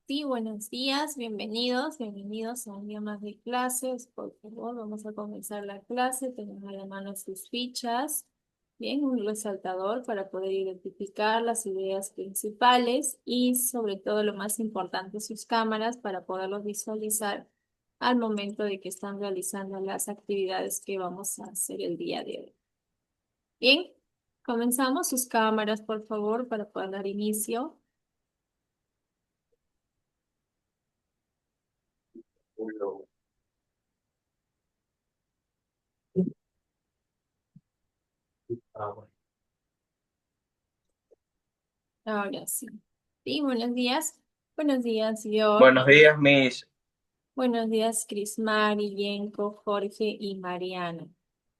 Sí, buenos días, bienvenidos a un día más de clases. Por favor, vamos a comenzar la clase. Tenemos a la mano sus fichas, bien, un resaltador para poder identificar las ideas principales y sobre todo lo más importante, sus cámaras para poderlos visualizar al momento de que están realizando las actividades que vamos a hacer el día de hoy. Bien, comenzamos sus cámaras, por favor, para poder dar inicio. Ahora sí. Sí, buenos días. Buenos días, yo. Buenos días, Miss. Buenos días, Crismari, Yenko, Jorge y Mariana.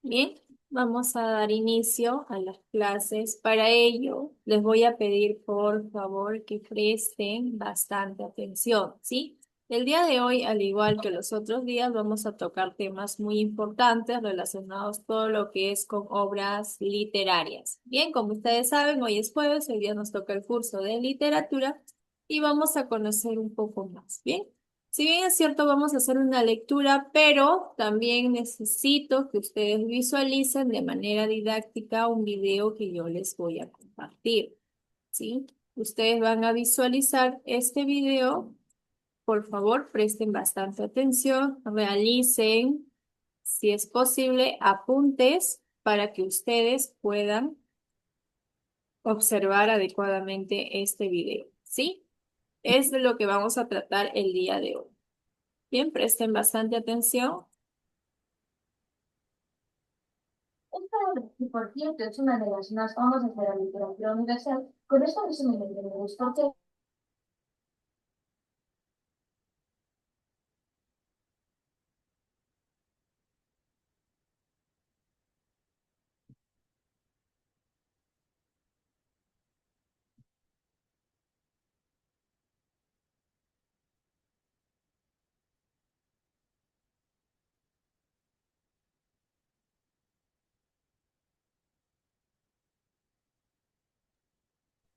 Bien, vamos a dar inicio a las clases. Para ello, les voy a pedir, por favor, que presten bastante atención, ¿sí? El día de hoy, al igual que los otros días, vamos a tocar temas muy importantes relacionados todo lo que es con obras literarias. Bien, como ustedes saben, hoy es jueves, hoy día nos toca el curso de literatura y vamos a conocer un poco más, ¿bien? Si bien es cierto, vamos a hacer una lectura, pero también necesito que ustedes visualicen de manera didáctica un video que yo les voy a compartir, ¿sí? Ustedes van a visualizar este video. Por favor, presten bastante atención, realicen, si es posible, apuntes para que ustedes puedan observar adecuadamente este video, ¿sí? Es de lo que vamos a tratar el día de hoy. Bien, presten bastante atención. Esta obra, que por cierto es una de las más famosas de la literatura universal, con esta resumen de breves porque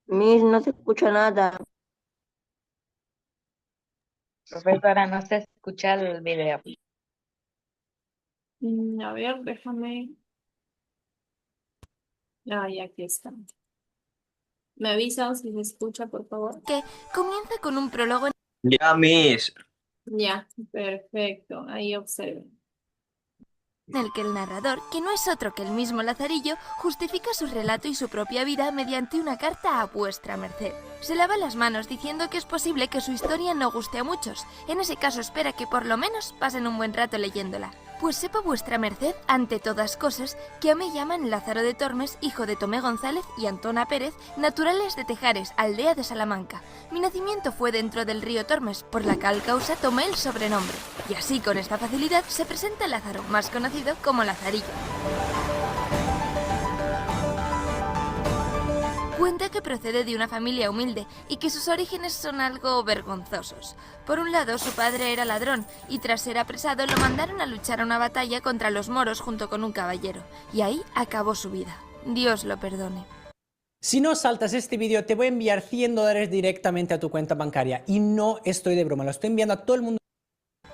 Miss, no se escucha nada. Profesora, no sé escuchar el video. A ver, déjame. Ya aquí está. ¿Me avisan si se escucha, por favor? Que comienza con un prólogo Ya, Miss. Ya, perfecto. Ahí observen. en el que el narrador, que no es otro que el mismo Lazarillo, justifica su relato y su propia vida mediante una carta a vuestra merced. Se lava las manos diciendo que es posible que su historia no guste a muchos. En ese caso espera que por lo menos pasen un buen rato leyéndola. Pues sepa vuestra merced, ante todas cosas, que a mí llaman Lázaro de Tormes, hijo de Tomé González y Antona Pérez, naturales de Tejares, aldea de Salamanca. Mi nacimiento fue dentro del río Tormes, por la cual causa tomé el sobrenombre. Y así con esta facilidad se presenta Lázaro, más conocido como Lazarillo. Cuenta que procede de una familia humilde y que sus orígenes son algo vergonzosos. Por un lado, su padre era ladrón y tras ser apresado lo mandaron a luchar a una batalla contra los moros junto con un caballero. Y ahí acabó su vida. Dios lo perdone. Si no saltas este vídeo, te voy a enviar $100 directamente a tu cuenta bancaria. Y no estoy de broma, lo estoy enviando a todo el mundo.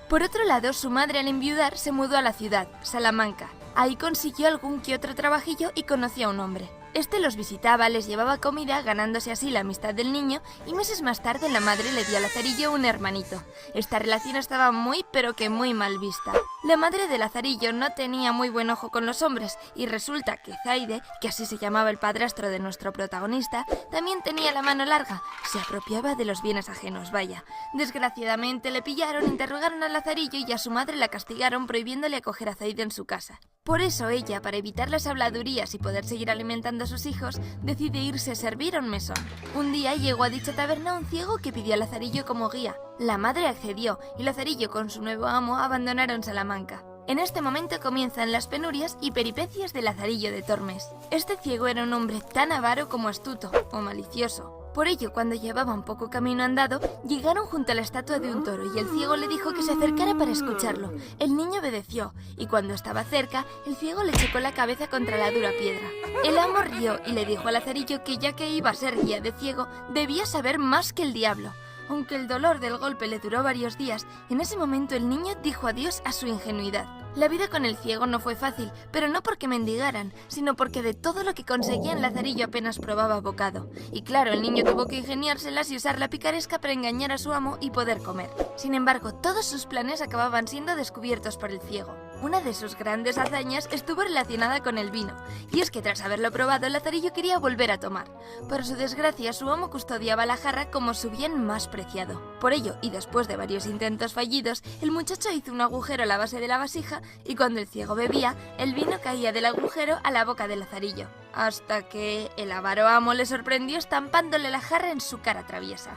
Por otro lado, su madre al enviudar se mudó a la ciudad, Salamanca. Ahí consiguió algún que otro trabajillo y conoció a un hombre. Este los visitaba, les llevaba comida, ganándose así la amistad del niño, y meses más tarde la madre le dio a Lazarillo un hermanito. Esta relación estaba muy pero que muy mal vista. La madre de Lazarillo no tenía muy buen ojo con los hombres, y resulta que Zaide, que así se llamaba el padrastro de nuestro protagonista, también tenía la mano larga, se apropiaba de los bienes ajenos, vaya. Desgraciadamente le pillaron, interrogaron a Lazarillo y a su madre la castigaron prohibiéndole acoger a Zaide en su casa. Por eso ella, para evitar las habladurías y poder seguir alimentando a sus hijos, decide irse a servir a un mesón. Un día llegó a dicha taberna un ciego que pidió a Lazarillo como guía. La madre accedió y Lazarillo con su nuevo amo abandonaron Salamanca. En este momento comienzan las penurias y peripecias de Lazarillo de Tormes. Este ciego era un hombre tan avaro como astuto o malicioso. Por ello, cuando llevaban poco camino andado, llegaron junto a la estatua de un toro y el ciego le dijo que se acercara para escucharlo. El niño obedeció y cuando estaba cerca, el ciego le chocó la cabeza contra la dura piedra. El amo rió y le dijo a Lazarillo que ya que iba a ser guía de ciego, debía saber más que el diablo. Aunque el dolor del golpe le duró varios días, en ese momento el niño dijo adiós a su ingenuidad. La vida con el ciego no fue fácil, pero no porque mendigaran, sino porque de todo lo que conseguían Lazarillo apenas probaba bocado. Y claro, el niño tuvo que ingeniárselas y usar la picaresca para engañar a su amo y poder comer. Sin embargo, todos sus planes acababan siendo descubiertos por el ciego. Una de sus grandes hazañas estuvo relacionada con el vino, y es que tras haberlo probado, Lazarillo quería volver a tomar. Para su desgracia, su amo custodiaba la jarra como su bien más preciado. Por ello, y después de varios intentos fallidos, el muchacho hizo un agujero a la base de la vasija, y cuando el ciego bebía, el vino caía del agujero a la boca de Lazarillo. Hasta que el avaro amo le sorprendió estampándole la jarra en su cara traviesa.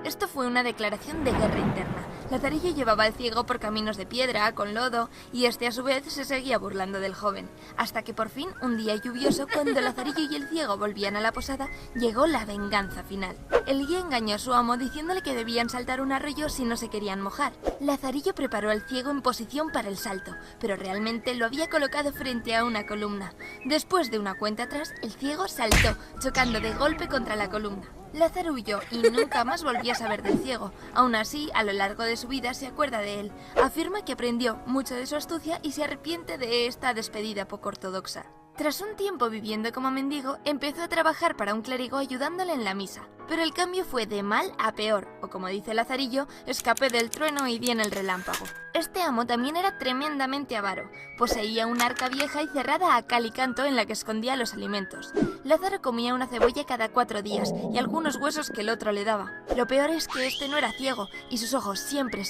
Esto fue una declaración de guerra interna. Lazarillo llevaba al ciego por caminos de piedra, con lodo, y este a su vez se seguía burlando del joven. Hasta que por fin, un día lluvioso, cuando Lazarillo y el ciego volvían a la posada, llegó la venganza final. El guía engañó a su amo diciéndole que debían saltar un arroyo si no se querían mojar. Lazarillo preparó al ciego en posición para el salto, pero realmente lo había colocado frente a una columna. Después de una cuenta atrás, el ciego saltó, chocando de golpe contra la columna. Lázaro huyó y nunca más volvió a saber del ciego. Aún así, a lo largo de su vida se acuerda de él. Afirma que aprendió mucho de su astucia y se arrepiente de esta despedida poco ortodoxa. Tras un tiempo viviendo como mendigo, empezó a trabajar para un clérigo ayudándole en la misa. Pero el cambio fue de mal a peor, o como dice Lazarillo, escapé del trueno y di en el relámpago. Este amo también era tremendamente avaro. Poseía una arca vieja y cerrada a cal y canto en la que escondía los alimentos. Lázaro comía una cebolla cada 4 días y algunos huesos que el otro le daba. Lo peor es que este no era ciego y sus ojos siempre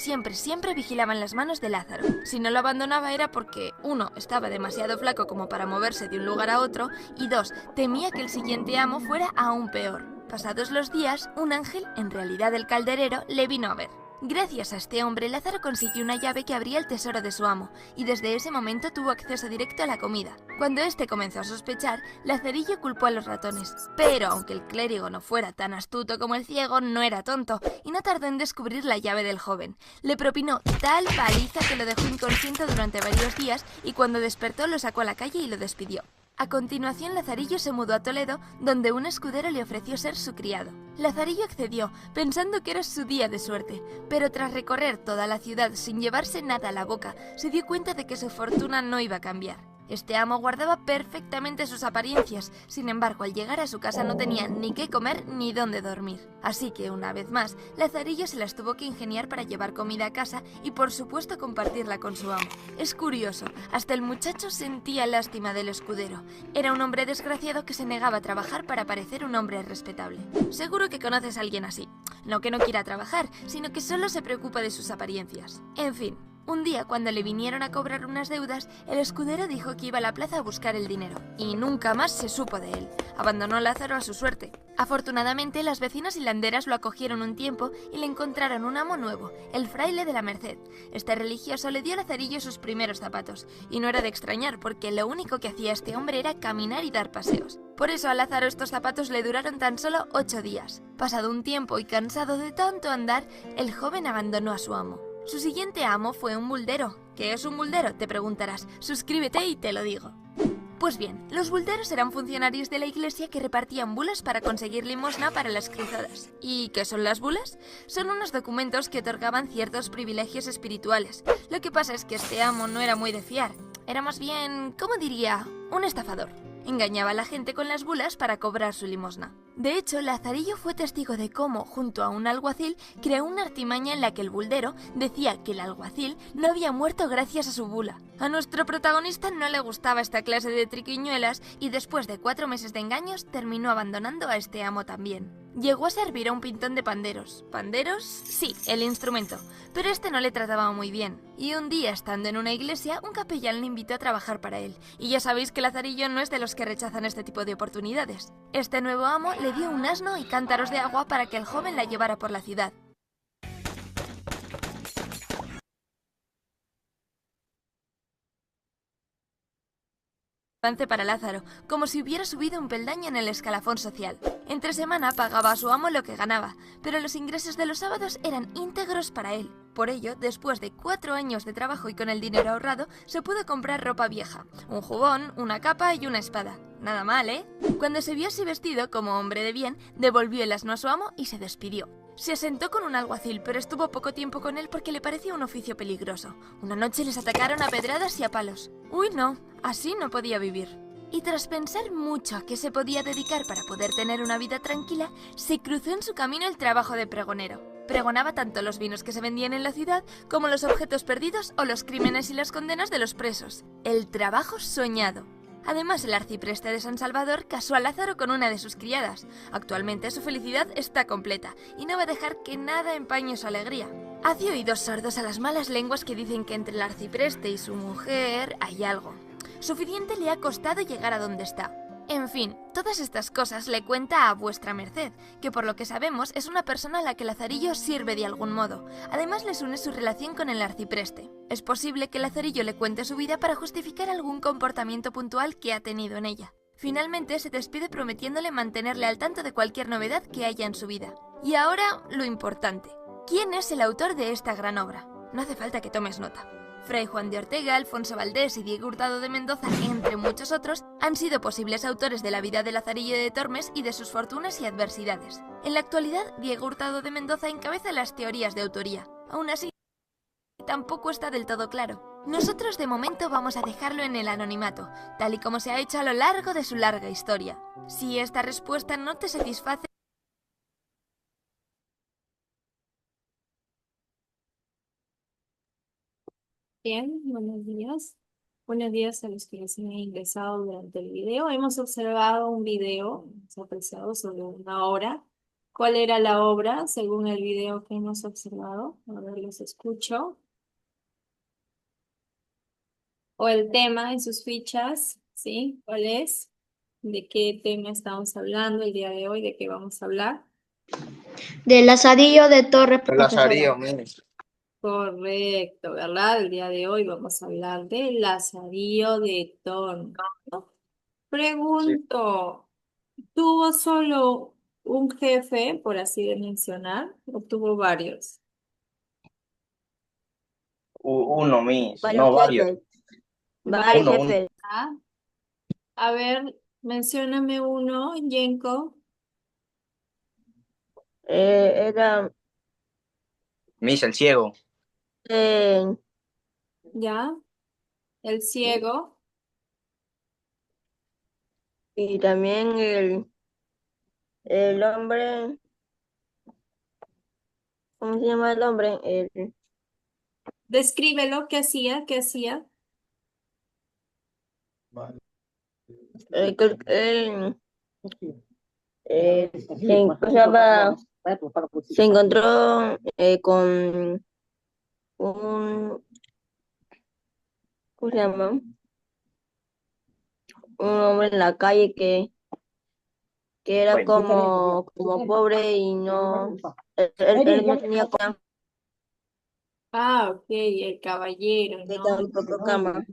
vigilaban las manos de Lázaro. Si no lo abandonaba era porque, 1, estaba demasiado flaco como para moverse de un lugar a otro, y 2, temía que el siguiente amo fuera aún peor. Pasados los días, un ángel, en realidad el calderero, le vino a ver. Gracias a este hombre, Lázaro consiguió una llave que abría el tesoro de su amo, y desde ese momento tuvo acceso directo a la comida. Cuando este comenzó a sospechar, Lazarillo culpó a los ratones. Pero aunque el clérigo no fuera tan astuto como el ciego, no era tonto, y no tardó en descubrir la llave del joven. Le propinó tal paliza que lo dejó inconsciente durante varios días, y cuando despertó lo sacó a la calle y lo despidió. A continuación, Lazarillo se mudó a Toledo, donde un escudero le ofreció ser su criado. Lazarillo accedió, pensando que era su día de suerte, pero tras recorrer toda la ciudad sin llevarse nada a la boca, se dio cuenta de que su fortuna no iba a cambiar. Este amo guardaba perfectamente sus apariencias, sin embargo, al llegar a su casa no tenía ni qué comer ni dónde dormir. Así que, una vez más, Lazarillo se las tuvo que ingeniar para llevar comida a casa y, por supuesto, compartirla con su amo. Es curioso, hasta el muchacho sentía lástima del escudero. Era un hombre desgraciado que se negaba a trabajar para parecer un hombre respetable. Seguro que conoces a alguien así. No que no quiera trabajar, sino que solo se preocupa de sus apariencias. En fin. Un día, cuando le vinieron a cobrar unas deudas, el escudero dijo que iba a la plaza a buscar el dinero. Y nunca más se supo de él. Abandonó a Lázaro a su suerte. Afortunadamente, las vecinas hilanderas lo acogieron un tiempo y le encontraron un amo nuevo, el fraile de la Merced. Este religioso le dio a Lazarillo sus primeros zapatos. Y no era de extrañar, porque lo único que hacía este hombre era caminar y dar paseos. Por eso a Lázaro estos zapatos le duraron tan solo 8 días. Pasado un tiempo y cansado de tanto andar, el joven abandonó a su amo. Su siguiente amo fue un buldero. ¿Qué es un buldero?, te preguntarás. Suscríbete y te lo digo. Pues bien, los bulderos eran funcionarios de la iglesia que repartían bulas para conseguir limosna para las cruzadas. ¿Y qué son las bulas? Son unos documentos que otorgaban ciertos privilegios espirituales. Lo que pasa es que este amo no era muy de fiar. Era más bien, ¿cómo diría?, un estafador. Engañaba a la gente con las bulas para cobrar su limosna. De hecho, Lazarillo fue testigo de cómo, junto a un alguacil, creó una artimaña en la que el buldero decía que el alguacil no había muerto gracias a su bula. A nuestro protagonista no le gustaba esta clase de triquiñuelas y después de 4 meses de engaños terminó abandonando a este amo también. Llegó a servir a un pintón de panderos. ¿Panderos? Sí, el instrumento. Pero este no le trataba muy bien. Y un día, estando en una iglesia, un capellán le invitó a trabajar para él. Y ya sabéis que Lazarillo no es de los que rechazan este tipo de oportunidades. Este nuevo amo le dio un asno y cántaros de agua para que el joven la llevara por la ciudad. Para Lázaro, como si hubiera subido un peldaño en el escalafón social. Entre semana pagaba a su amo lo que ganaba, pero los ingresos de los sábados eran íntegros para él. Por ello, después de 4 años de trabajo y con el dinero ahorrado, se pudo comprar ropa vieja, un jubón, una capa y una espada. Nada mal, ¿eh? Cuando se vio así vestido, como hombre de bien, devolvió el asno a su amo y se despidió. Se asentó con un alguacil, pero estuvo poco tiempo con él porque le parecía un oficio peligroso. Una noche les atacaron a pedradas y a palos. Uy, no, así no podía vivir. Y tras pensar mucho a qué se podía dedicar para poder tener una vida tranquila, se cruzó en su camino el trabajo de pregonero. Pregonaba tanto los vinos que se vendían en la ciudad como los objetos perdidos o los crímenes y las condenas de los presos. El trabajo soñado. Además, el arcipreste de San Salvador casó a Lázaro con una de sus criadas. Actualmente su felicidad está completa y no va a dejar que nada empañe su alegría. Hace oídos sordos a las malas lenguas que dicen que entre el arcipreste y su mujer hay algo. Suficiente le ha costado llegar a donde está. En fin, todas estas cosas le cuenta a vuestra merced, que por lo que sabemos es una persona a la que Lazarillo sirve de algún modo. Además les une su relación con el arcipreste. Es posible que Lazarillo le cuente su vida para justificar algún comportamiento puntual que ha tenido en ella. Finalmente se despide prometiéndole mantenerle al tanto de cualquier novedad que haya en su vida. Y ahora, lo importante. ¿Quién es el autor de esta gran obra? No hace falta que tomes nota. Fray Juan de Ortega, Alfonso Valdés y Diego Hurtado de Mendoza, entre muchos otros, han sido posibles autores de la vida de Lazarillo de Tormes y de sus fortunas y adversidades. En la actualidad, Diego Hurtado de Mendoza encabeza las teorías de autoría. Aún así, tampoco está del todo claro. Nosotros de momento vamos a dejarlo en el anonimato, tal y como se ha hecho a lo largo de su larga historia. Si esta respuesta no te satisface, Bien, buenos días. Buenos días a los que recién han ingresado durante el video. Hemos observado un video, hemos apreciado sobre una obra. ¿Cuál era la obra según el video que hemos observado? A ver, los escucho. O el tema en sus fichas, ¿sí? ¿Cuál es? ¿De qué tema estamos hablando el día de hoy? ¿De qué vamos a hablar? De Lazarillo de Torres, El profesora. Lazarillo, Miss. Correcto, ¿verdad? El día de hoy vamos a hablar de Lazarillo de Tormes. Sí. Pregunto, ¿tuvo solo un jefe, por así de mencionar, o tuvo varios? Uno, Miss. Varios No, varios. jefes. Varios Uno. jefes. ¿Ah? A ver, mencióname uno, Yenko. Era Miss, el ciego. eh, ¿Ya? El ciego. y también el hombre, ¿cómo se llama el hombre? Descríbelo, ¿qué hacía? ¿Qué hacía? Él, ¿cómo se llama? Se encontró con un, ¿cómo se llama? Un hombre en la calle que era Bueno. como pobre y no, él no tenía cama, Ah, ok, el caballero, ¿no? tampoco cama.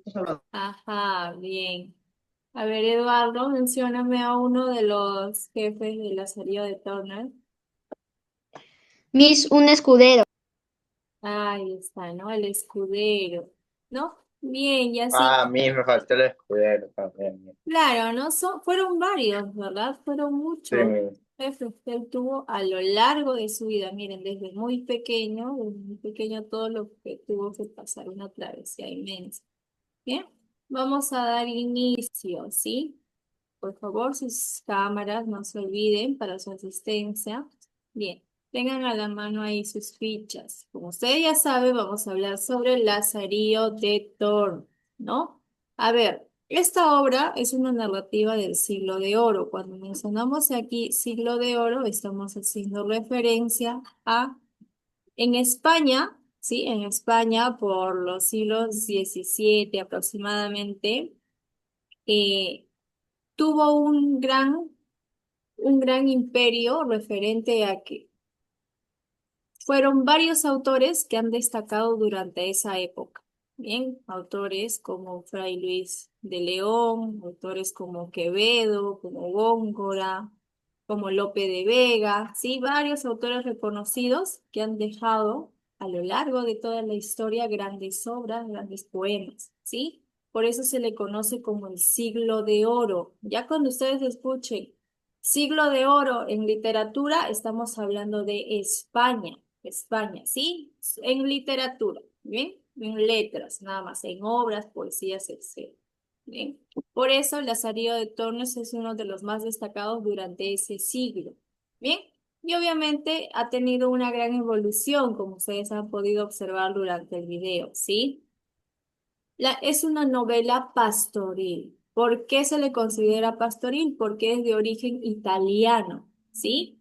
Ajá, bien. A ver, Eduardo, mencióname a uno de los jefes de Lazarillo de Tormes. Miss, un escudero. Ahí está, ¿no? El escudero, ¿no? Bien, y así, Ah, Miss, me faltó el escudero también, Miss. claro, ¿no? Fueron varios, ¿verdad? Fueron Sí, muchos Miss. jefes que él tuvo a lo largo de su vida. Miren, desde muy pequeño todo lo que tuvo que pasar, una travesía inmensa. Bien, vamos a dar inicio, ¿sí? Por favor, sus cámaras no se olviden para su asistencia. Bien, tengan a la mano ahí sus fichas. Como ustedes ya saben, vamos a hablar sobre el Lazarillo de Tormes, ¿no? A ver, esta obra es una narrativa del Siglo de Oro. Cuando mencionamos aquí Siglo de Oro, estamos haciendo referencia a en España, ¿sí? En España, por los siglos XVII aproximadamente, eh, tuvo un gran imperio referente a que fueron varios autores que han destacado durante esa época. Bien, autores como Fray Luis de León, autores como Quevedo, como Góngora, como Lope de Vega, sí, varios autores reconocidos que han dejado a lo largo de toda la historia grandes obras, grandes poemas, ¿sí? Por eso se le conoce como el siglo de oro. Ya cuando ustedes escuchen siglo de oro en literatura, estamos hablando de España. España, ¿sí? En literatura, ¿bien? En letras, nada más, en obras, poesías, etc. ¿Bien? Por eso Lazarillo de Tormes es uno de los más destacados durante ese siglo. ¿Bien? Y obviamente ha tenido una gran evolución, como ustedes han podido observar durante el video, ¿sí? Es una novela pastoril. ¿Por qué se le considera pastoril? Porque es de origen italiano, ¿sí?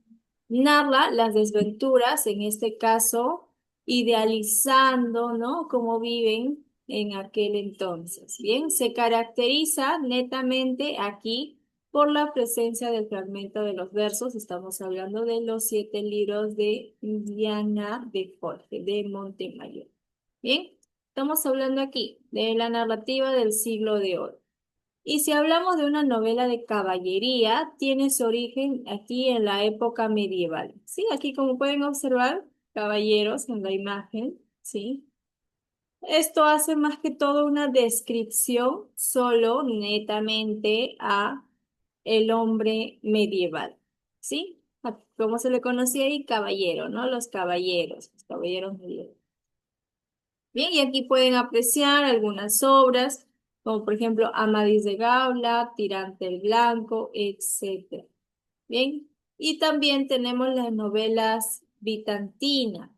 Narra las desventuras, en este caso, idealizando, ¿no? Cómo viven en aquel entonces. Bien, se caracteriza netamente aquí por la presencia del fragmento de los versos. Estamos hablando de los 7 libros de Diana de Jorge, de Montemayor. Bien. Estamos hablando aquí de la narrativa del siglo de oro. Y si hablamos de una novela de caballería, tiene su origen aquí en la época medieval. Sí, aquí como pueden observar, caballeros en la imagen, ¿sí? Esto hace más que todo una descripción solo netamente a el hombre medieval, ¿sí? Como se le conocía ahí, caballero, ¿no? Los caballeros medievales. Bien, y aquí pueden apreciar algunas obras, como por ejemplo Amadís de Gaula, Tirante el Blanco, etc. Bien, y también tenemos las novelas bizantinas,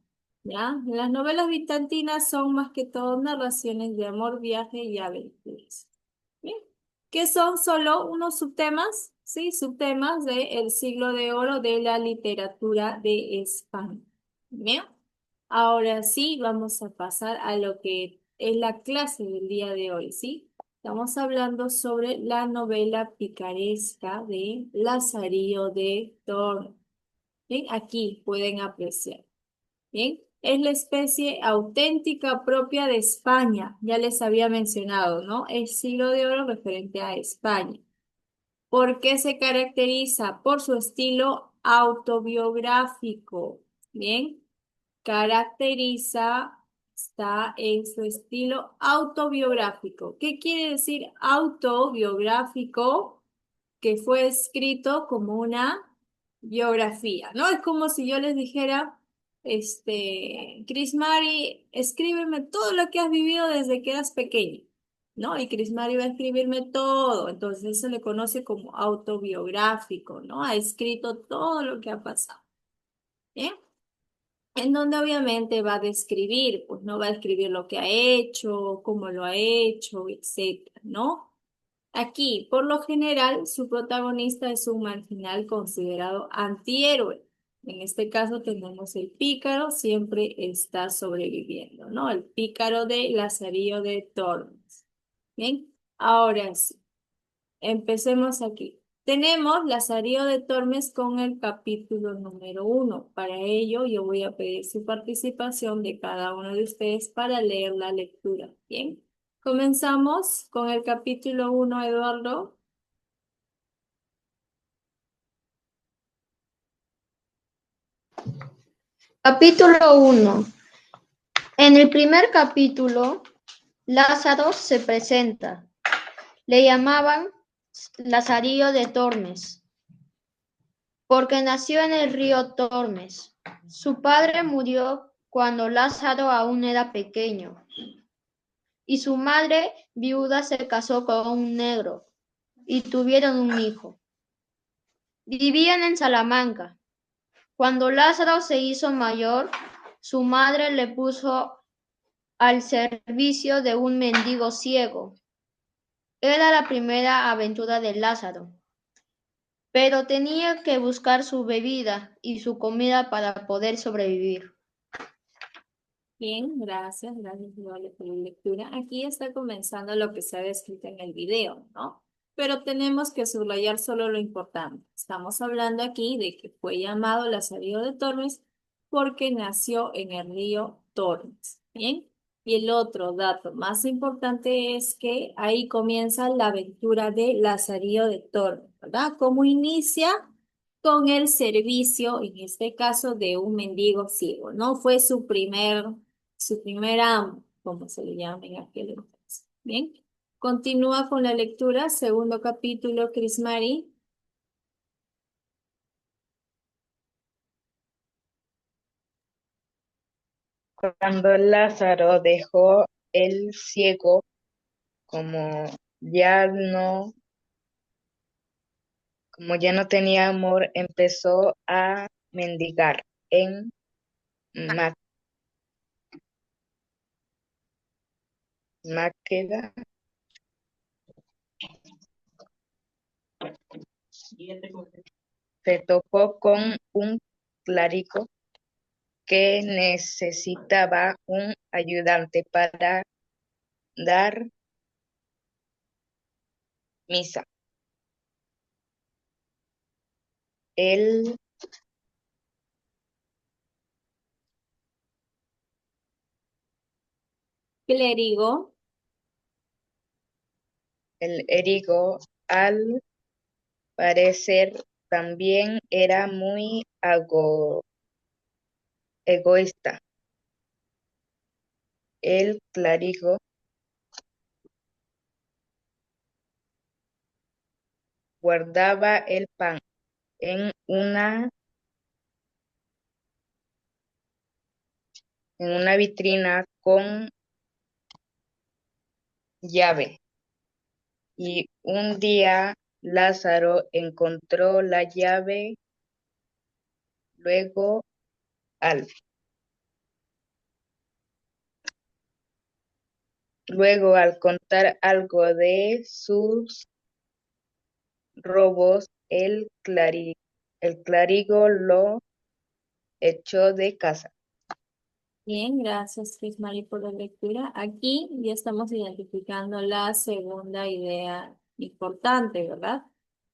¿ya? Las novelas bizantinas son más que todo narraciones de amor, viaje y aventuras. Bien, que son solo unos subtemas, ¿sí? Subtemas del siglo de oro de la literatura de España. Bien. Ahora sí, vamos a pasar a lo que es la clase del día de hoy, ¿sí? Estamos hablando sobre la novela picaresca de Lazarillo de Tormes. Bien, aquí pueden apreciar. Bien, es la especie auténtica propia de España. Ya les había mencionado, ¿no? El siglo de oro referente a España. ¿Por qué se caracteriza? Por su estilo autobiográfico. Bien, caracteriza, está en su estilo autobiográfico. ¿Qué quiere decir autobiográfico? Que fue escrito como una biografía, ¿no? Es como si yo les dijera, Chris Mari, escríbeme todo lo que has vivido desde que eras pequeño, ¿no? Y Chris Mari va a escribirme todo, entonces eso se le conoce como autobiográfico, ¿no? Ha escrito todo lo que ha pasado, ¿bien? En donde obviamente va a describir, pues no va a escribir lo que ha hecho, cómo lo ha hecho, etcétera, ¿no? Aquí, por lo general, su protagonista es un marginal considerado antihéroe. En este caso tenemos el pícaro, siempre está sobreviviendo, ¿no? El pícaro de Lazarillo de Tormes. Bien, ahora sí, empecemos aquí. Tenemos Lazarillo de Tormes con el capítulo número 1. Para ello, yo voy a pedir su participación de cada uno de ustedes para leer la lectura. Bien, comenzamos con el capítulo 1, Eduardo. Capítulo 1. En el primer capítulo, Lázaro se presenta. Le llamaban Lazarillo de Tormes, porque nació en el río Tormes. Su padre murió cuando Lázaro aún era pequeño, y su madre viuda se casó con un negro, y tuvieron un hijo. Vivían en Salamanca. Cuando Lázaro se hizo mayor, su madre le puso al servicio de un mendigo ciego. Era la primera aventura de Lázaro, pero tenía que buscar su bebida y su comida para poder sobrevivir. Bien, gracias, Eduardo, por la lectura. Aquí está comenzando lo que se ha descrito en el video, ¿no? Pero tenemos que subrayar solo lo importante. Estamos hablando aquí de que fue llamado Lazarillo de Tormes porque nació en el río Tormes, ¿bien? Y el otro dato más importante es que ahí comienza la aventura de Lazarillo de Tormes, ¿verdad? ¿Cómo inicia? Con el servicio, en este caso, de un mendigo ciego, ¿no? Fue su primer amo, como se le llama en aquel entonces. Bien, Continúa con la lectura, segundo capítulo, Crismari. Cuando Lázaro dejó el ciego, como ya no, como ya no tenía amor, empezó a mendigar en Ma- Máqueda. Se topó con un clérigo que necesitaba un ayudante para dar misa. El Clérigo, Erigo, al parecer, también era muy egoísta. El clérigo guardaba el pan en una vitrina con llave. Y un día Lázaro encontró la llave. Luego, al contar algo de sus robos, el clérigo lo echó de casa. bien, gracias, Crismari, por la lectura. Aquí ya estamos identificando la segunda idea importante, ¿verdad?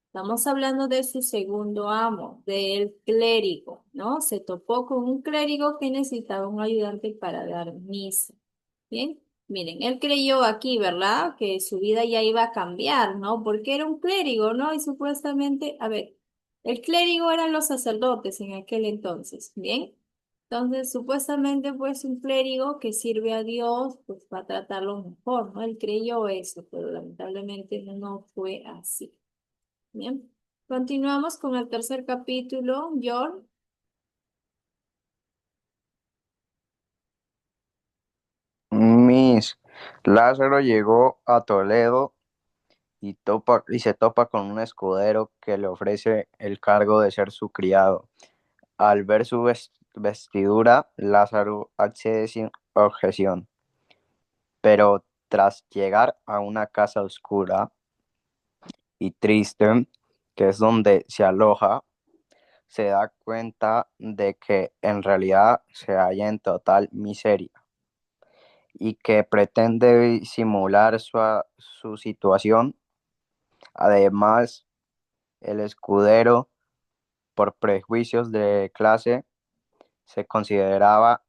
Estamos hablando de su segundo amo, del clérigo, ¿no? Se topó con un clérigo que necesitaba un ayudante para dar misa. Bien, miren, él creyó aquí, ¿verdad? Que su vida ya iba a cambiar, ¿no? Porque era un clérigo, ¿no? Y supuestamente, a ver, el clérigo eran los sacerdotes en aquel entonces, ¿bien? Entonces, supuestamente, pues, un clérigo que sirve a Dios, pues, va a tratarlo mejor, ¿no? Él creyó eso, pero lamentablemente no fue así. Bien, continuamos con el tercer capítulo, John. Miss, Lázaro llegó a Toledo y se topa con un escudero que le ofrece el cargo de ser su criado. Al ver su vestidura, Lázaro accede sin objeción, pero tras llegar a una casa oscura y triste, que es donde se aloja, se da cuenta de que en realidad se halla en total miseria y que pretende disimular su situación. Además, el escudero, por prejuicios de clase, se consideraba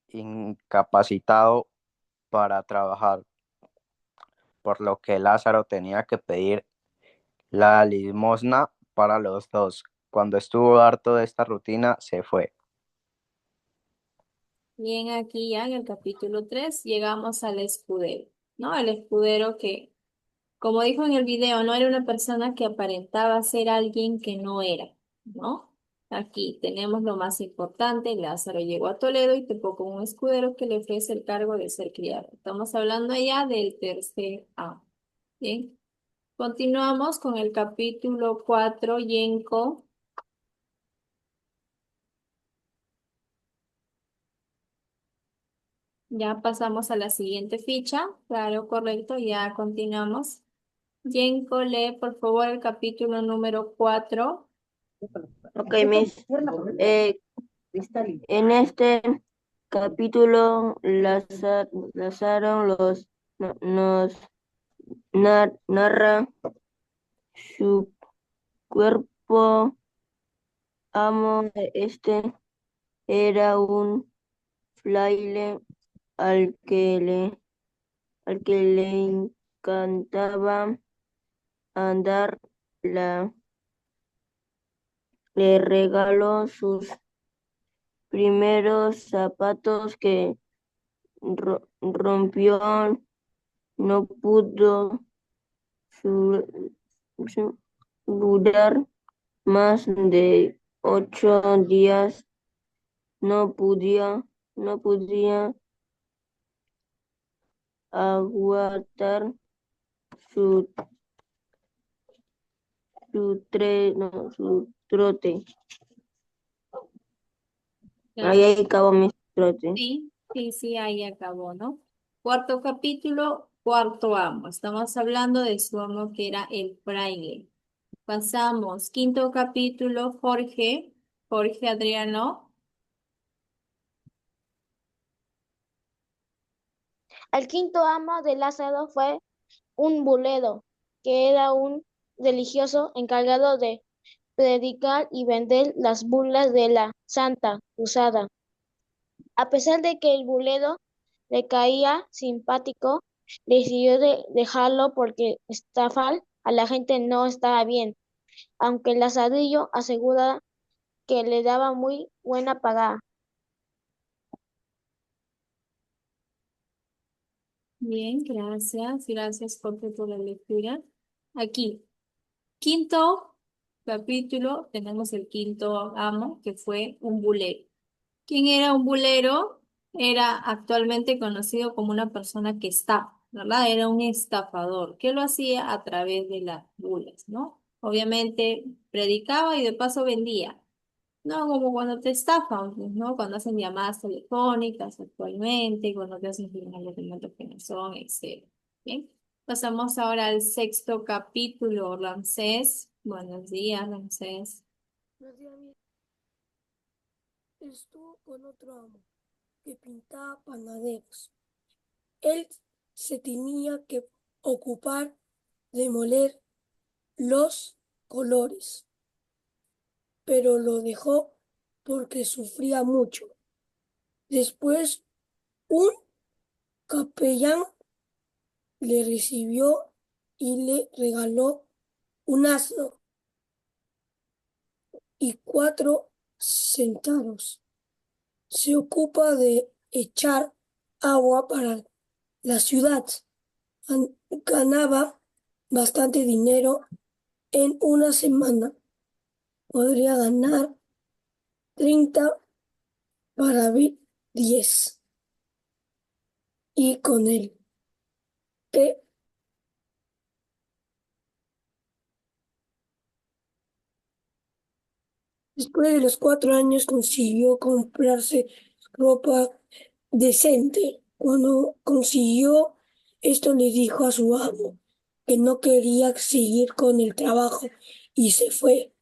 incapacitado para trabajar, por lo que Lázaro tenía que pedir la limosna para los dos. Cuando estuvo harto de esta rutina, se fue. Bien, aquí ya en el capítulo 3 llegamos al escudero, ¿no? El escudero que, como dijo en el video, no era una persona que aparentaba ser alguien que no era, ¿no? Aquí tenemos lo más importante, Lázaro llegó a Toledo y topó con un escudero que le ofrece el cargo de ser criado. Estamos hablando ya del tercer A. Bien, continuamos con el capítulo 4, Yenko. Ya pasamos a la siguiente ficha. Claro, correcto, ya continuamos. Yenko, lee por favor el capítulo número 4. Ok, Miss. En este capítulo, Lázaro nos narra su cuerpo amo. Era un fraile al que le encantaba andar. Le regaló sus primeros zapatos que rompió no pudo durar más de 8 días. No podía aguantar su, su trote. Ahí acabó mi trote. Sí, sí, sí, ahí acabó, ¿no? Cuarto capítulo, cuarto amo. Estamos hablando de su amo que era el fraile. Pasamos, quinto capítulo, Jorge, Jorge Adriano. El quinto amo de Lázaro fue un bulero, que era un religioso encargado de predicar y vender las burlas de la Santa Cruzada. A pesar de que el bulero le caía simpático, decidió dejarlo porque estafar a la gente no estaba bien, aunque Lazarillo asegura que le daba muy buena paga. Bien, gracias, gracias Jorge por la lectura. Aquí, quinto capítulo, tenemos el quinto amo, que fue un bulero. ¿Quién era un bulero? Era actualmente conocido como una persona que estafa, ¿verdad? Era un estafador, que lo hacía a través de las bulas, ¿no? Obviamente predicaba y de paso vendía. No, como cuando te estafan, pues, ¿no? Cuando hacen llamadas telefónicas actualmente, cuando te hacen firmar documentos que no son, etc. Bien, pasamos ahora al sexto capítulo, Ramsés. Buenos días, Ramsés. Estuvo con otro amo que pintaba panaderos. Él se tenía que ocupar de moler los colores, pero lo dejó porque sufría mucho. Después, un capellán le recibió y le regaló un asno y 4 centavos. Se ocupa de echar agua para la ciudad. Ganaba bastante dinero en una semana. Podría ganar 30 para 10. Y con él, que después de los 4 años consiguió comprarse ropa decente. Cuando consiguió esto le dijo a su amo que no quería seguir con el trabajo y se fue.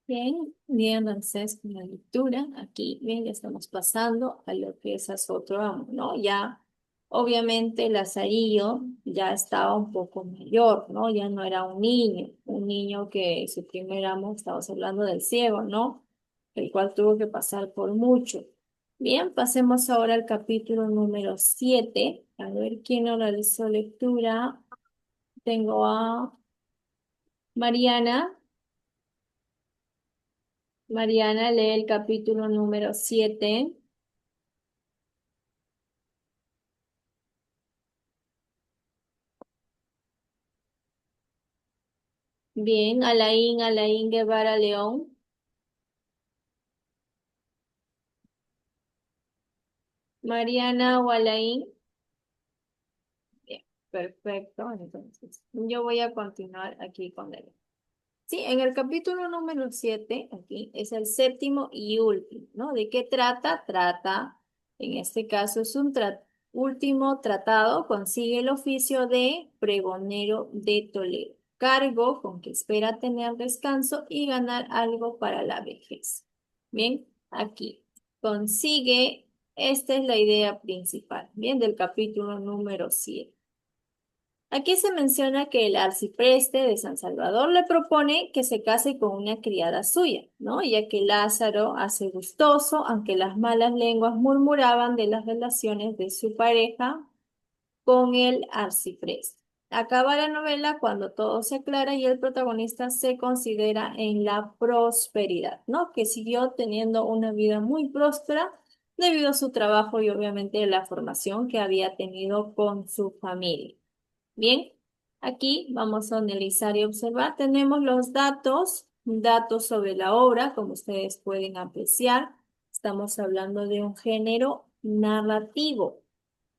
Bien, bien, Ramsés, con la lectura. Aquí, bien, ya estamos pasando a lo que es a su otro amo, ¿no? Ya, obviamente, Lazarillo ya estaba un poco mayor, ¿no? Ya no era un niño que su primer amo, estamos hablando del ciego, ¿no? El cual tuvo que pasar por mucho. Bien, pasemos ahora al capítulo número 7. A ver quién nos realizó lectura. Tengo a Mariana. Mariana lee el capítulo número 7. Bien, Alain Guevara León. Mariana o Alain. Bien, perfecto. Entonces, yo voy a continuar aquí con él. Sí, en el capítulo número 7, aquí es el séptimo y último, ¿no? ¿De qué trata? Trata, en este caso es un último tratado, consigue el oficio de pregonero de Toledo, cargo con que espera tener descanso y ganar algo para la vejez. Bien, aquí consigue, esta es la idea principal, bien, del capítulo número 7. Aquí se menciona que el arcipreste de San Salvador le propone que se case con una criada suya, ¿no? Ya que Lázaro hace gustoso, aunque las malas lenguas murmuraban de las relaciones de su pareja con el arcipreste. Acaba la novela cuando todo se aclara y el protagonista se considera en la prosperidad, ¿no? Que siguió teniendo una vida muy próspera debido a su trabajo y obviamente la formación que había tenido con su familia. Bien, aquí vamos a analizar y observar. Tenemos los datos sobre la obra, como ustedes pueden apreciar. Estamos hablando de un género narrativo.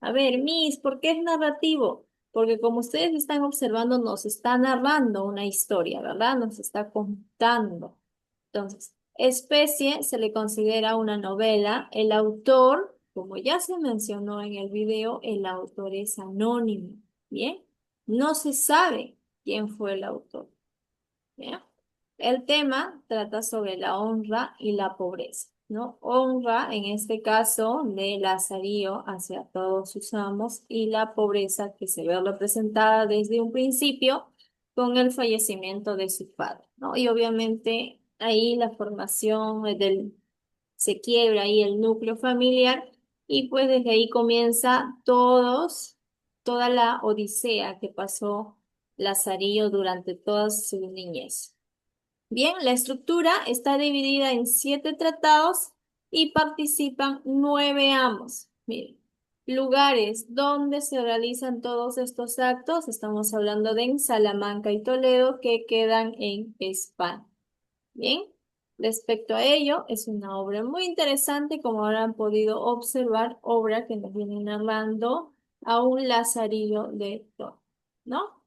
A ver, Miss, ¿por qué es narrativo? Porque como ustedes están observando, nos está narrando una historia, ¿verdad? Nos está contando. Entonces, especie se le considera una novela. El autor, como ya se mencionó en el video, el autor es anónimo. Bien, no se sabe quién fue el autor. Bien. El tema trata sobre la honra y la pobreza, ¿no? Honra, en este caso, de Lazarillo hacia todos sus amos y la pobreza que se ve representada desde un principio con el fallecimiento de su padre, ¿no? Y obviamente ahí la formación se quiebra ahí el núcleo familiar y pues desde ahí comienza toda la odisea que pasó Lazarillo durante toda su niñez. Bien, la estructura está dividida en 7 tratados y participan 9 amos. Miren, lugares donde se realizan todos estos actos, estamos hablando de Salamanca y Toledo, que quedan en España. Bien, respecto a ello, es una obra muy interesante, como habrán podido observar, obra que nos viene narrando a un Lazarillo de Toro, ¿no?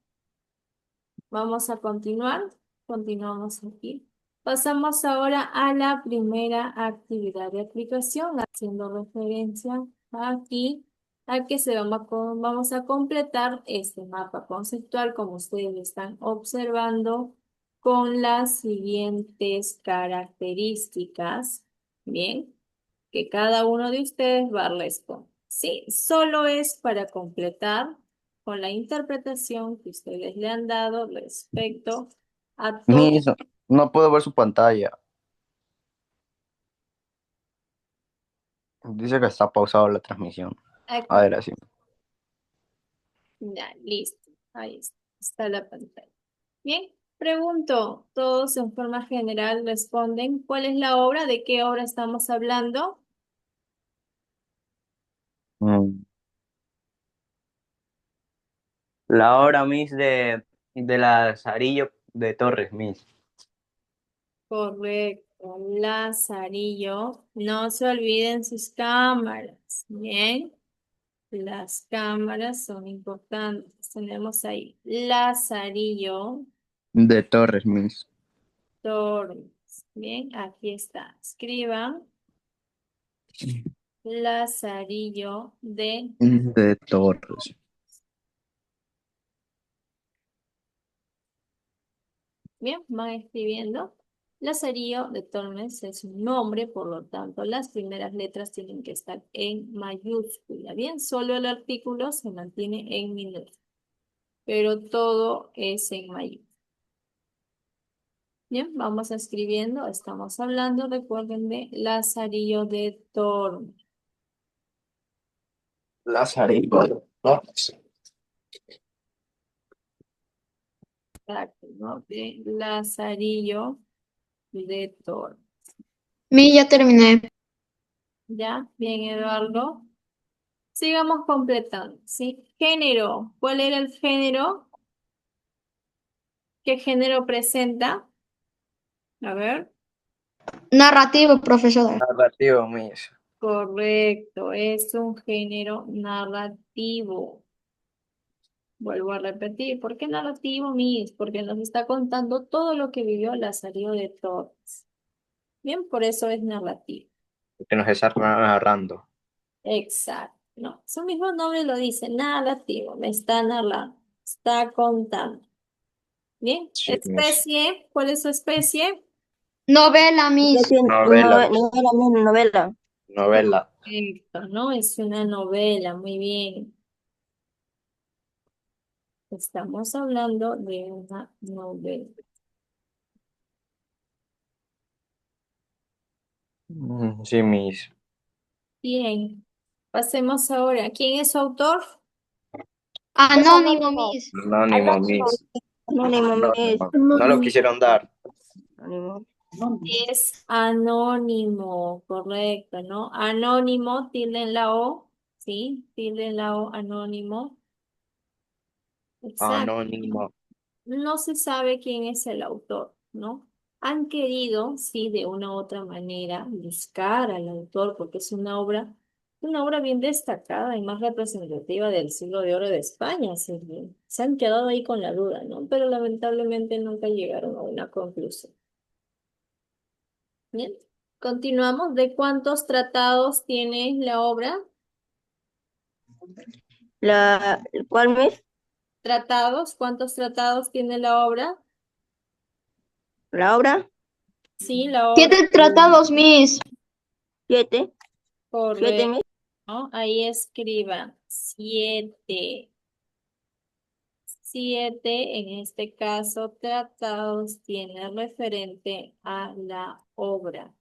Vamos a continuar. Continuamos aquí. Pasamos ahora a la primera actividad de aplicación, haciendo referencia aquí a que vamos a completar este mapa conceptual, como ustedes están observando, con las siguientes características. Bien, que cada uno de ustedes va a responder. Sí, solo es para completar con la interpretación que ustedes le han dado respecto a todo. Miss, no puedo ver su pantalla. Dice que está pausado la transmisión. A ver, así. Ya, listo. Ahí está la pantalla. Bien, pregunto, todos en forma general responden, ¿cuál es la obra? ¿De qué obra estamos hablando? La obra, Miss, de Lazarillo de Torres, Miss. Correcto, Lazarillo. No se olviden sus cámaras. Bien, las cámaras son importantes. Tenemos ahí Lazarillo De Torres, Miss. Tormes. Bien, aquí está. Escriban Lazarillo de... De Torres. Bien, van escribiendo. Lazarillo de Tormes es un nombre, por lo tanto, las primeras letras tienen que estar en mayúscula. Bien, solo el artículo se mantiene en minúscula, pero todo es en mayúscula. Bien, vamos escribiendo. Estamos hablando, recuerden, de Lazarillo de Tormes. Lazarillo de Torres. Exacto, ¿no? De Lazarillo de Tormes. Ya terminé. ¿Ya? Bien, Eduardo. Sigamos completando, ¿sí? Género. ¿Cuál era el género? ¿Qué género presenta? A ver. Narrativo, profesora. Narrativo, Miss. Correcto, es un género narrativo. Vuelvo a repetir, ¿por qué narrativo, Miss? Porque nos está contando todo lo que vivió Lazarillo de Torres. Bien, por eso es narrativo. Que nos está narrando. Exacto. No, su mismo nombre lo dice, narrativo, me está narrando, está contando. Bien, Sí, especie, ¿cuál es su especie? Novela, Miss. Novela. Novela. Novela. Perfecto, ¿no? Es una novela, muy bien. Estamos hablando de una novela. Sí, Miss. Bien, pasemos ahora. ¿Quién es su autor? Anónimo, Miss. Anónimo, Miss. Anónimo, Miss. No lo quisieron dar. Anónimo. Es anónimo, correcto, ¿no? Anónimo, tilde en la O, ¿sí? Tilde en la O, anónimo. Exacto. Anónimo. No se sabe quién es el autor, ¿no? Han querido, sí, de una u otra manera, buscar al autor porque es una obra bien destacada y más representativa del siglo de oro de España. Así que se han quedado ahí con la duda, ¿no? Pero lamentablemente nunca llegaron a una conclusión. Bien, continuamos. ¿De cuántos tratados tiene la obra? ¿Cuál mes? ¿Tratados? ¿Cuántos tratados tiene la obra? ¿La obra? Sí, la obra. 7 tratados, Miss. 7. 7 Correcto. meses. Ahí escriba 7. 7, en este caso, tratados tiene referente a la obra.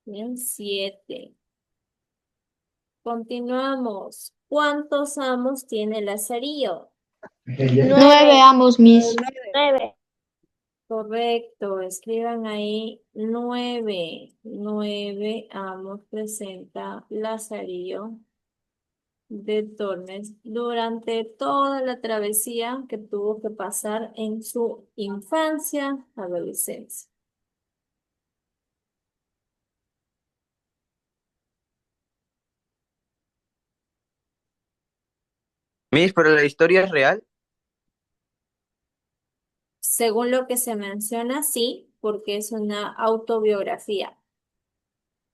Bien, 7. Continuamos. ¿Cuántos amos tiene Lazarillo? 9 amos, Miss. 9. Correcto, escriban ahí 9. 9 amos presenta Lazarillo de Tormes durante toda la travesía que tuvo que pasar en su infancia, adolescencia. Miss, pero la historia es real. Según lo que se menciona, sí, porque es una autobiografía.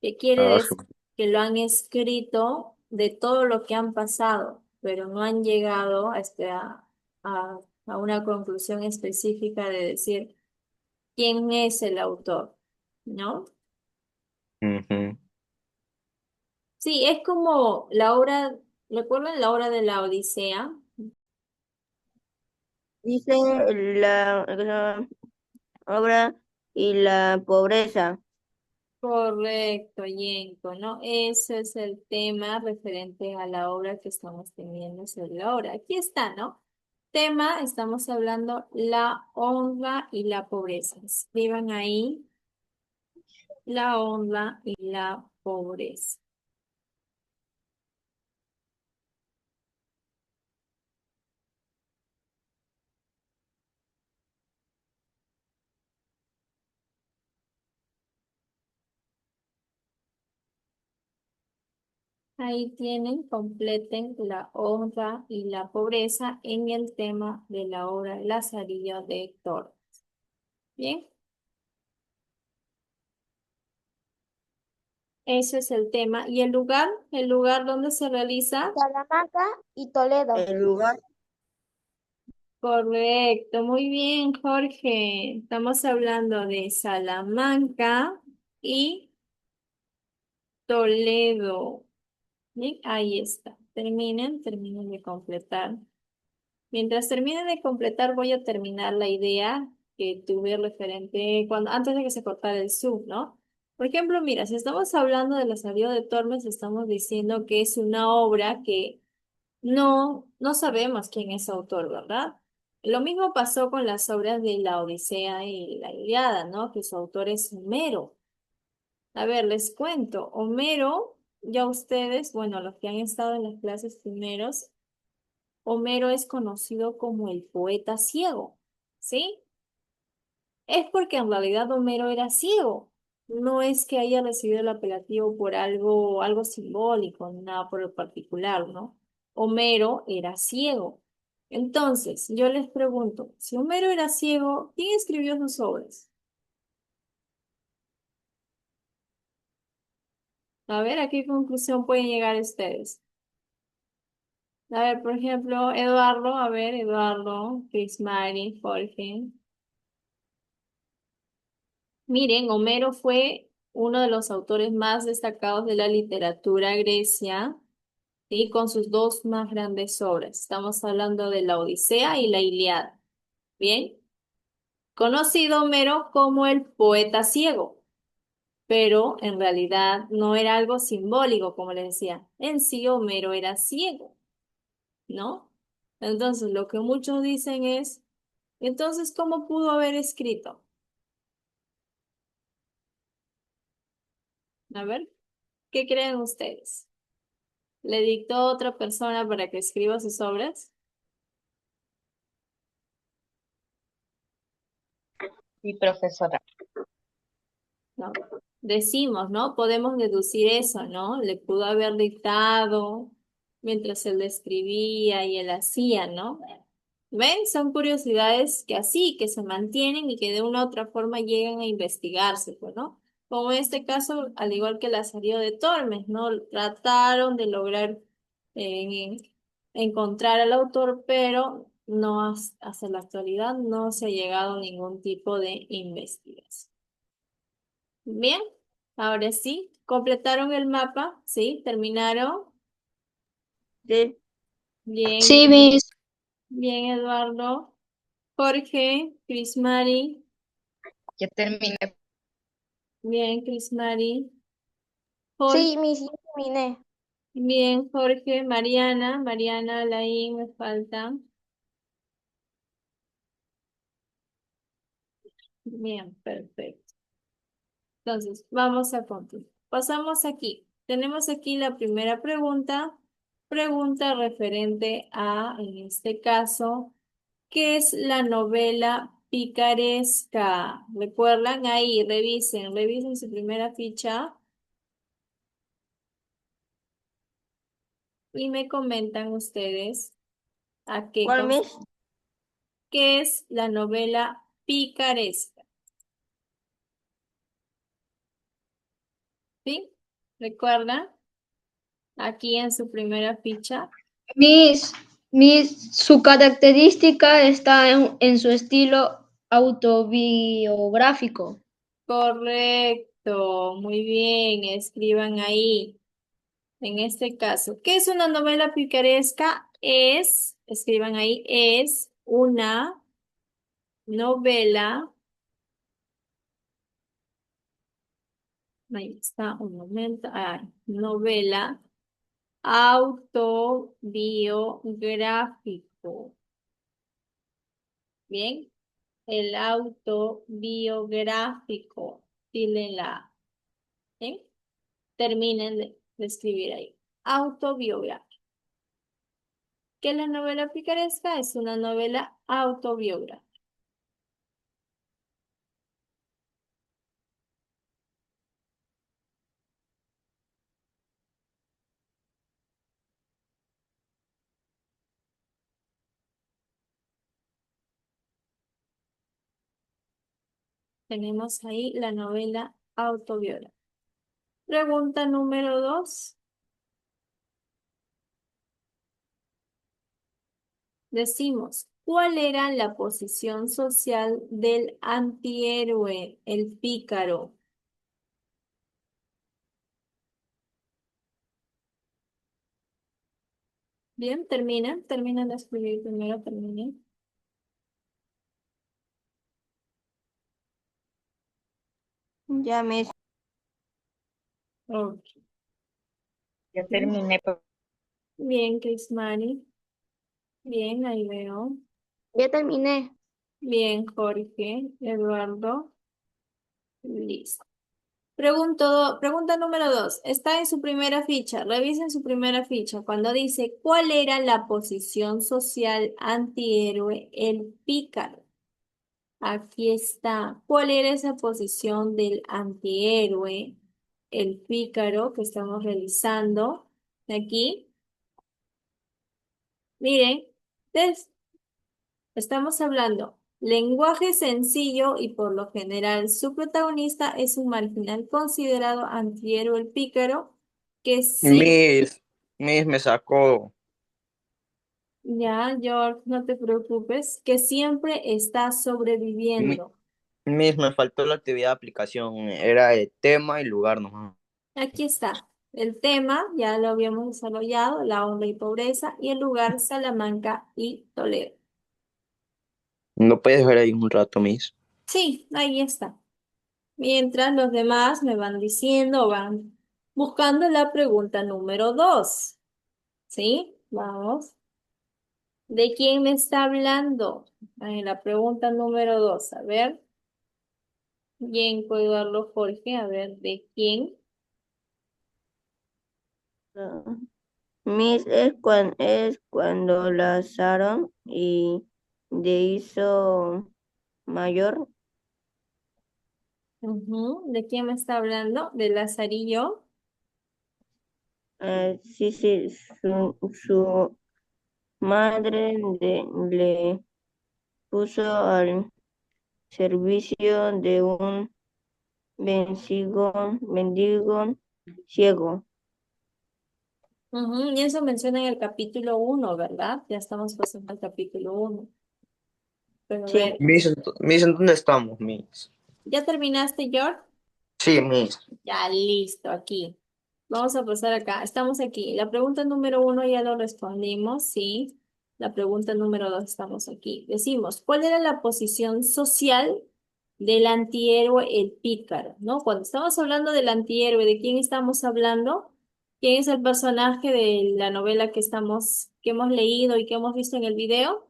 ¿Qué quiere Ah, decir? Que lo han escrito de todo lo que han pasado, pero no han llegado a, a una conclusión específica de decir quién es el autor, ¿no? ujú. Sí, es como la obra, ¿recuerdan la obra de la Odisea? Dice la obra y la pobreza. Correcto, Yenko, ¿no? Ese es el tema referente a la obra que estamos teniendo sobre la obra. Aquí está, ¿no? Tema, estamos hablando la honra y la pobreza. Escriban ahí la honra y la pobreza. Ahí tienen, completen la honra y la pobreza en el tema de la obra Lazarillo de Tormes. Bien, ese es el tema. ¿Y el lugar donde se realiza? Salamanca y Toledo. El lugar. Correcto, muy bien, Jorge. Estamos hablando de Salamanca y Toledo. Bien, ahí está. Terminen de completar. Mientras terminen de completar, voy a terminar la idea que tuve referente antes de que se cortara el Zoom, ¿no? Por ejemplo, mira, si estamos hablando de la salida de Tormes, estamos diciendo que es una obra que no sabemos quién es autor, ¿verdad? Lo mismo pasó con las obras de la Odisea y la Ilíada, ¿no? Que su autor es Homero. A ver, les cuento. Homero, ya ustedes, bueno, los que han estado en las clases primeros, Homero es conocido como el poeta ciego, ¿sí? Es porque en realidad Homero era ciego. No es que haya recibido el apelativo por algo simbólico, nada por el particular, ¿no? Homero era ciego. Entonces, yo les pregunto, si Homero era ciego, ¿quién escribió sus obras? A ver, ¿a qué conclusión pueden llegar ustedes? A ver, por ejemplo, Eduardo, a ver, Eduardo, Chris Mari, Jorge. Miren, Homero fue uno de los autores más destacados de la literatura grecia, ¿sí? Con sus dos más grandes obras. Estamos hablando de la Odisea y la Ilíada. Bien, conocido Homero como el poeta ciego, pero en realidad no era algo simbólico, como les decía. En sí, Homero era ciego, ¿no? Entonces, lo que muchos dicen es, entonces, ¿cómo pudo haber escrito? A ver, ¿qué creen ustedes? ¿Le dictó a otra persona para que escriba sus obras? Sí, profesora. No. Decimos, ¿no? Podemos deducir eso, ¿no? Le pudo haber dictado mientras él escribía y él hacía, ¿no? ¿Ven? Son curiosidades que así, que se mantienen y que de una u otra forma llegan a investigarse, pues, ¿no? Como en este caso, al igual que el asedio de Tormes, ¿no? Trataron de lograr eh, encontrar al autor, pero no hasta la actualidad no se ha llegado a ningún tipo de investigación. Bien, ahora sí, completaron el mapa, ¿sí? ¿Terminaron? Sí. Bien, Sí, Miss. bien, Eduardo. Jorge, Crismari, Ya terminé. bien, Crismari. Jorge, Sí, mis, ya terminé. bien, Jorge, Mariana, Mariana, Alain, me falta. Bien, perfecto. Entonces, vamos a continuar. Pasamos aquí. Tenemos aquí la primera pregunta. Pregunta referente a, en este caso, ¿qué es la novela picaresca? ¿Recuerdan? Ahí, revisen su primera ficha y me comentan ustedes a qué, ¿Cuál, Miss? qué es la novela picaresca. ¿Sí? ¿Recuerdan? Aquí en su primera ficha. Su característica está en su estilo autobiográfico. Correcto, muy bien, escriban ahí. En este caso, ¿qué es una novela picaresca? Escriban ahí, es una novela, ahí está, un momento, novela autobiográfico. Bien, el autobiográfico, dile la, ¿bien? Terminen de escribir ahí. Autobiográfico. ¿Qué es la novela picaresca? Es una novela autobiográfica. Tenemos ahí la novela autobiográfica. Pregunta número 2. Decimos, ¿cuál era la posición social del antihéroe, el pícaro? Bien, terminan de escribir primero, terminen. Ya, Miss. Ok. Ya terminé. Bien, Crismari. Bien, ahí veo. Ya terminé. Bien, Jorge, Eduardo. Listo. Pregunta número 2. Está en su primera ficha. Revisen su primera ficha. Cuando dice, ¿cuál era la posición social antihéroe, el pícaro? Aquí está. ¿Cuál era esa posición del antihéroe, el pícaro que estamos realizando? Aquí. Miren, estamos hablando lenguaje sencillo y por lo general su protagonista es un marginal considerado antihéroe el pícaro que sí, Miss me sacó. ya George, no te preocupes, que siempre está Mi- sobreviviendo. Miss, me faltó la actividad de aplicación. Era de tema y lugar nomás. Aquí está. El tema ya lo habíamos desarrollado, la honra y pobreza, y el lugar Salamanca y Toledo. ¿No puedes ver ahí un rato, Miss? Sí, ahí está. Mientras los demás me van diciendo, van buscando la pregunta número 2. ¿Sí? Vamos. ¿De quién me está hablando? La pregunta número 2, a ver. Yenko, Eduardo, Jorge, a ver, ¿de quién? Miss es cuando la Sharon y de hizo mayor. ¿De quién me está hablando? ¿De Lazarillo? Sí, su madre le puso al servicio de un mendigo ciego. Y eso menciona en el capítulo 1, ¿verdad? Ya estamos pasando al capítulo 1. Pero a Sí. ver, Miss, ¿en dónde estamos, Miss? ¿ya terminaste, George? Sí, Miss. Ya listo, aquí. Vamos a pasar acá. Estamos aquí. La pregunta número 1 ya lo respondimos, sí. La pregunta número 2 estamos aquí. Decimos, ¿cuál era la posición social del antihéroe el pícaro? ¿No? Cuando estamos hablando del antihéroe, ¿de quién estamos hablando? ¿Quién es el personaje de la novela que hemos leído y que hemos visto en el video?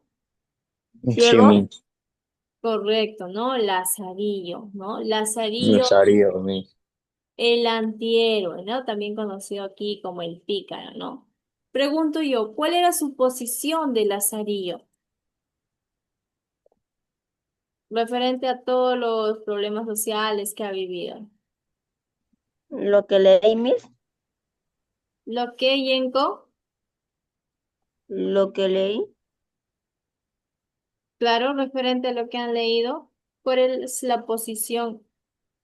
Sí, ¿Ciego? Miss. Correcto, ¿no? Lazarillo, ¿no? Lazarillo, Rosario, Miss. el antihéroe, ¿no? También conocido aquí como el pícaro, ¿no? Pregunto yo, ¿cuál era su posición de Lazarillo? Referente a todos los problemas sociales que ha vivido. Lo que leí, Miss, ¿Lo que, Yenko? lo que leí, Claro, referente a lo que han leído, ¿cuál es la posición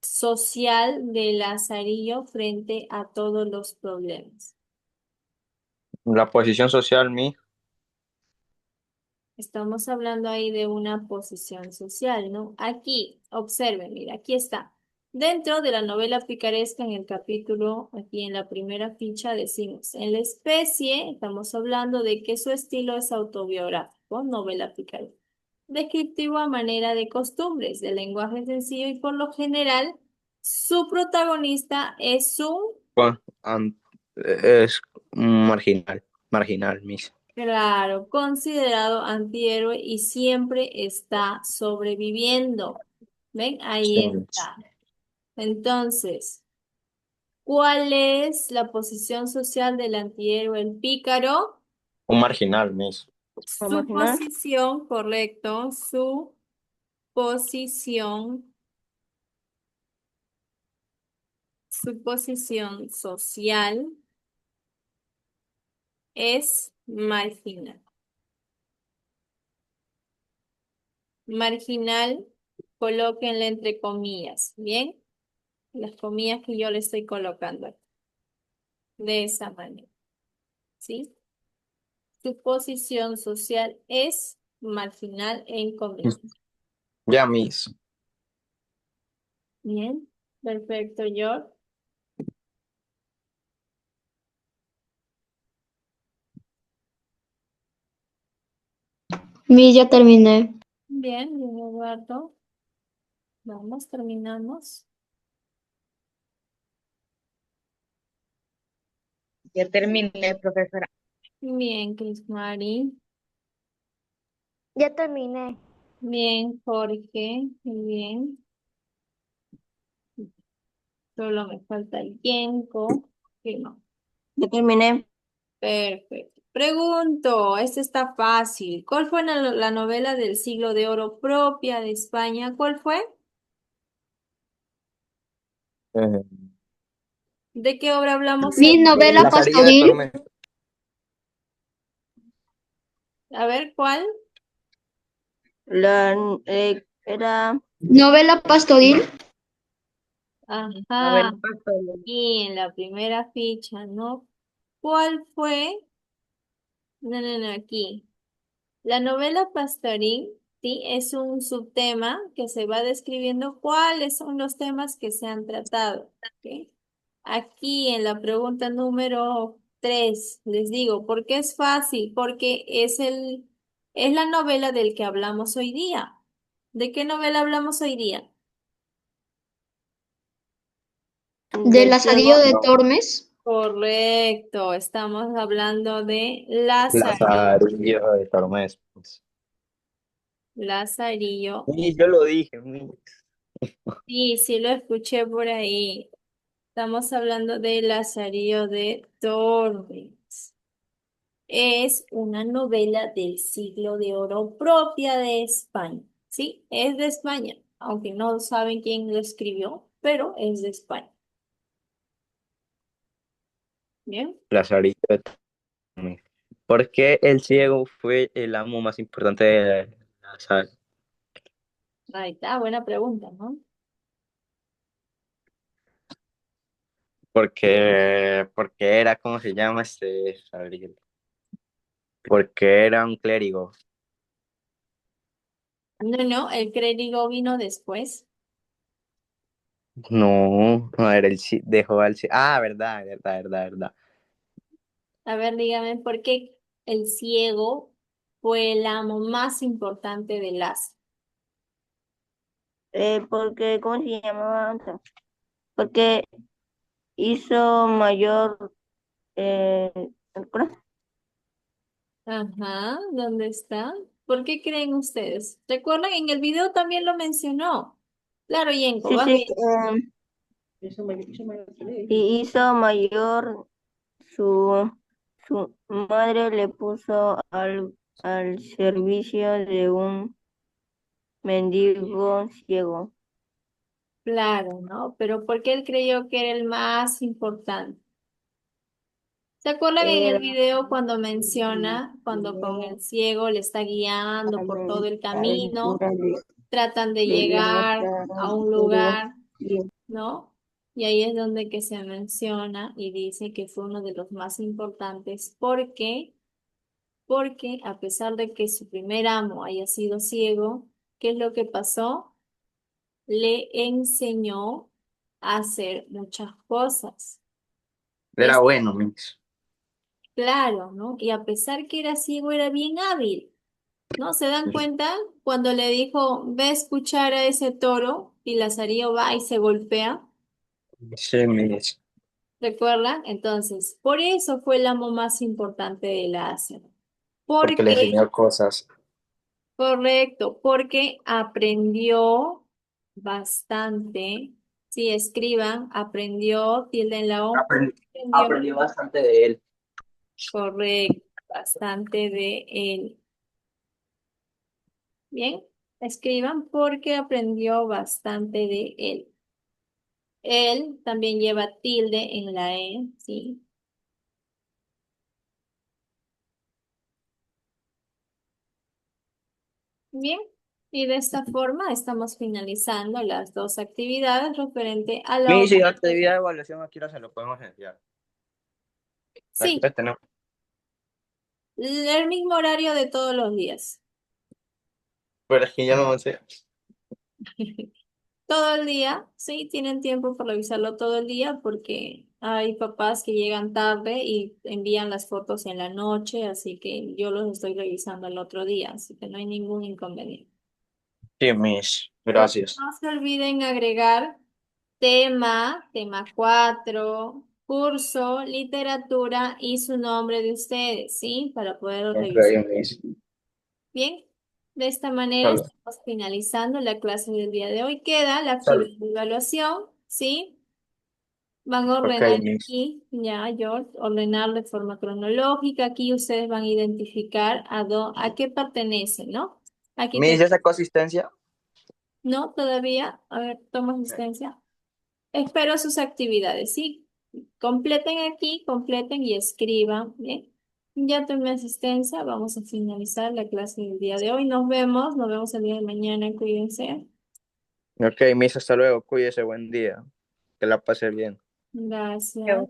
social de Lazarillo frente a todos los problemas? La posición social, Miss. Estamos hablando ahí de una posición social, ¿no? Aquí, observen, mira, aquí está. Dentro de la novela picaresca, en el capítulo, aquí en la primera ficha, decimos, en la especie, estamos hablando de que su estilo es autobiográfico, novela picaresca, descriptivo a manera de costumbres, de lenguaje sencillo y por lo general, su protagonista es un, Es marginal, Miss. claro, considerado antihéroe y siempre está sobreviviendo. ¿Ven? Sí, Ahí Miss. está. Entonces, ¿cuál es la posición social del antihéroe, el pícaro? Un marginal, Miss. Su posición, correcto, posición, su posición social es marginal. Marginal, colóquenle entre comillas, ¿bien? Las comillas que yo le estoy colocando aquí, de esa manera, ¿sí? Su posición social es marginal en comillas. Ya, Miss. Bien, perfecto, George. Ya terminé. Bien, Eduardo. Vamos, terminamos. Ya terminé, profesora. Bien, Cris Mari. Ya terminé. Bien, Jorge. Muy bien. Solo me falta el Yenko. Que no. ya terminé. Perfecto. Pregunto, esta está fácil. ¿Cuál fue la novela del siglo de oro propia de España? ¿Cuál fue? Eh, ¿De qué obra hablamos Mi novela La Sarilla de pastoril. Tormenta. A ver, ¿cuál? Era Novela pastoril. Novela Ajá. pastoril. Y en la primera ficha, ¿no? ¿Cuál fue? No, aquí. La novela pastoril, sí, es un subtema que se va describiendo cuáles son los temas que se han tratado. ¿Ok? Aquí en la pregunta número 3 les digo, ¿por qué es fácil? Porque es la novela del que hablamos hoy día. ¿De qué novela hablamos hoy día? De Lazarillo de No. Tormes. Correcto, estamos hablando de Lazarillo. Lazarillo de Tormes. Lazarillo. Y yo lo dije, Miss. Sí, sí lo escuché por ahí. Estamos hablando de Lazarillo de Tormes. Es una novela del siglo de oro propia de España. Sí, es de España, aunque no saben quién lo escribió, pero es de España. Bien, Lazarillo de Tormes. ¿Por qué el ciego fue el amo más importante de la sala? ahí está, buena pregunta, ¿no? Porque era, ¿cómo se llama este Gabriel? Porque era un clérigo. No, no, el crédito vino después. No, no era dejó al ah, verdad, verdad, verdad, verdad. A ver, dígame, ¿por qué el ciego fue el amo más importante de Lazo? Porque, ¿cómo se llamaba? Porque hizo mayor, ¿recuerdas? Ajá, ¿dónde está? ¿Por qué creen ustedes? ¿Recuerdan? En el video también lo mencionó. Claro, Yenko, Sí, vas sí, bien. y hizo mayor, su, su madre le puso al servicio de un mendigo ciego. Claro, ¿no? Pero ¿por qué él creyó que era el más importante? ¿Se acuerdan en el Era video cuando menciona, cuando con el ciego le está guiando por todo el camino, tratan de le llegar a un pero lugar, ¿no? Y ahí es donde que se menciona y dice que fue uno de los más importantes. ¿Por qué? Porque a pesar de que su primer amo haya sido ciego, ¿qué es lo que pasó? Le enseñó a hacer muchas cosas. Era Es bueno, Mix. claro, ¿no? Y a pesar que era ciego, era bien hábil, ¿no? ¿Se dan cuenta? Cuando le dijo, ve a escuchar a ese toro, y Lazarillo va y se golpea. Sí, Mix. ¿Recuerdan? Entonces, por eso fue el amo más importante de la Asia. Porque le Porque, enseñó cosas. correcto, porque aprendió bastante. Sí, escriban, aprendió, tilde en la O, aprendió, Aprendió bastante de él. correcto, bastante de él. Bien, escriban porque aprendió bastante de él. Él también lleva tilde en la E, ¿sí? Bien, y de esta forma estamos finalizando las dos actividades referente a la Mix, obra. y la actividad de evaluación aquí ahora se lo podemos enviar. Aquí Sí, la tenemos. el mismo horario de todos los días. Pero es que yo no sé. Todo el día, sí, tienen tiempo para revisarlo todo el día porque hay papás que llegan tarde y envían las fotos en la noche, así que yo los estoy revisando el otro día, así que no hay ningún inconveniente. Sí, Miss. Pero Gracias. no se olviden agregar tema 4, curso, literatura y su nombre de ustedes, ¿sí? Para poderlo Ok, revisar. Miss. Bien, de esta manera Salud. estamos finalizando la clase del día de hoy. Queda la Salud. actividad de evaluación, ¿sí? Van a Ok, ordenar Miss. aquí, ya, George, ordenar de forma cronológica. Aquí ustedes van a identificar a qué pertenece, ¿no? Aquí Miss, tenemos, ¿ya sacó asistencia? no, todavía, a ver, toma asistencia. Espero sus actividades, ¿sí? Completen aquí, completen y escriban, ¿bien? Ya tomé asistencia, vamos a finalizar la clase del día de hoy. Nos vemos el día de mañana, cuídense. Ok, Miss, hasta luego. Cuídese, buen día. Que la pase bien. Gracias.